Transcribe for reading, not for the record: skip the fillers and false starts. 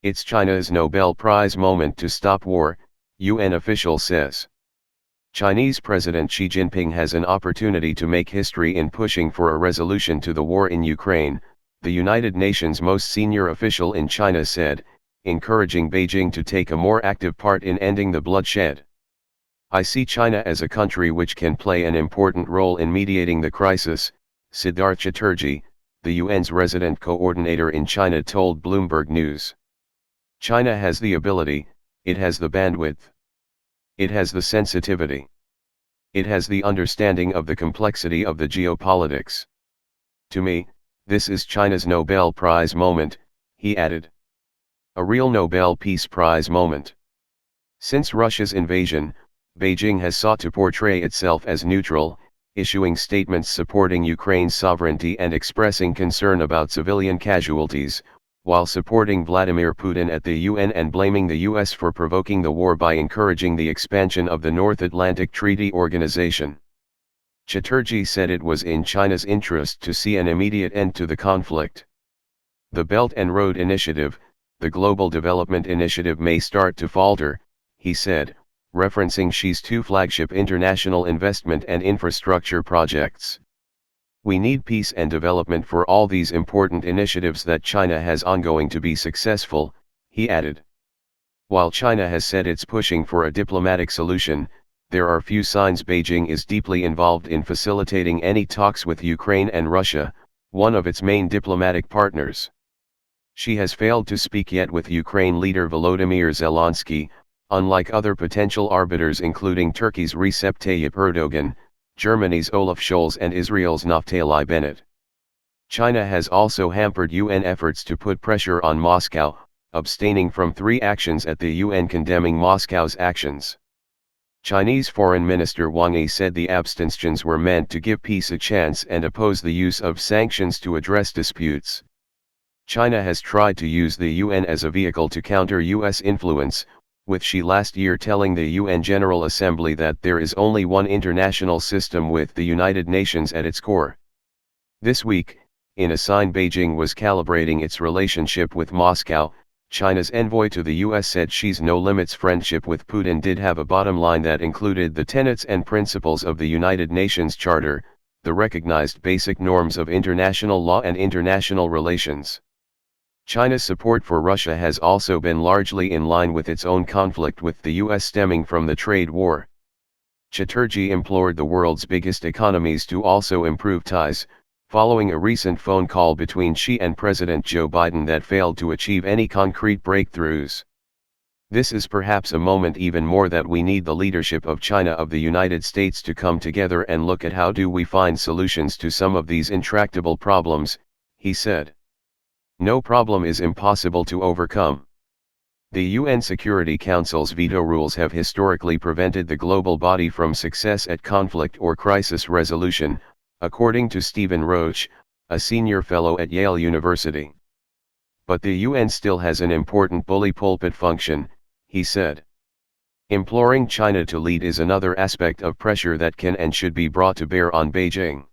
It's China's Nobel Prize moment to stop war, UN official says. Chinese President Xi Jinping has an opportunity to make history in pushing for a resolution to the war in Ukraine, the United Nations' most senior official in China said, encouraging Beijing to take a more active part in ending the bloodshed. I see China as a country which can play an important role in mediating the crisis, Siddharth Chatterjee, the UN's resident coordinator in China told Bloomberg News. China has the ability, it has the bandwidth. It has the sensitivity. It has the understanding of the complexity of the geopolitics. To me, this is China's Nobel Prize moment, he added. A real Nobel Peace Prize moment. Since Russia's invasion, Beijing has sought to portray itself as neutral, issuing statements supporting Ukraine's sovereignty and expressing concern about civilian casualties, while supporting Vladimir Putin at the UN and blaming the US for provoking the war by encouraging the expansion of the North Atlantic Treaty Organization. Chatterjee said it was in China's interest to see an immediate end to the conflict. The Belt and Road Initiative, the global development initiative, may start to falter, he said, referencing Xi's two flagship international investment and infrastructure projects. We need peace and development for all these important initiatives that China has ongoing to be successful, he added. While China has said it's pushing for a diplomatic solution, there are few signs Beijing is deeply involved in facilitating any talks with Ukraine and Russia, one of its main diplomatic partners. She has failed to speak yet with Ukraine leader Volodymyr Zelensky, unlike other potential arbiters including Turkey's Recep Tayyip Erdogan, Germany's Olaf Scholz and Israel's Naftali Bennett. China has also hampered UN efforts to put pressure on Moscow, abstaining from 3 actions at the UN condemning Moscow's actions. Chinese Foreign Minister Wang Yi said the abstentions were meant to give peace a chance and oppose the use of sanctions to address disputes. China has tried to use the UN as a vehicle to counter US influence, with Xi last year telling the UN General Assembly that there is only one international system with the United Nations at its core. This week, in a sign Beijing was calibrating its relationship with Moscow, China's envoy to the US said Xi's no-limits friendship with Putin did have a bottom line that included the tenets and principles of the United Nations Charter, the recognized basic norms of international law and international relations. China's support for Russia has also been largely in line with its own conflict with the US stemming from the trade war. Chatterjee implored the world's biggest economies to also improve ties, following a recent phone call between Xi and President Joe Biden that failed to achieve any concrete breakthroughs. This is perhaps a moment even more that we need the leadership of China of the United States to come together and look at how do we find solutions to some of these intractable problems, he said. No problem is impossible to overcome. The UN Security Council's veto rules have historically prevented the global body from success at conflict or crisis resolution, according to Stephen Roach, a senior fellow at Yale University. But the UN still has an important bully pulpit function, he said. Imploring China to lead is another aspect of pressure that can and should be brought to bear on Beijing.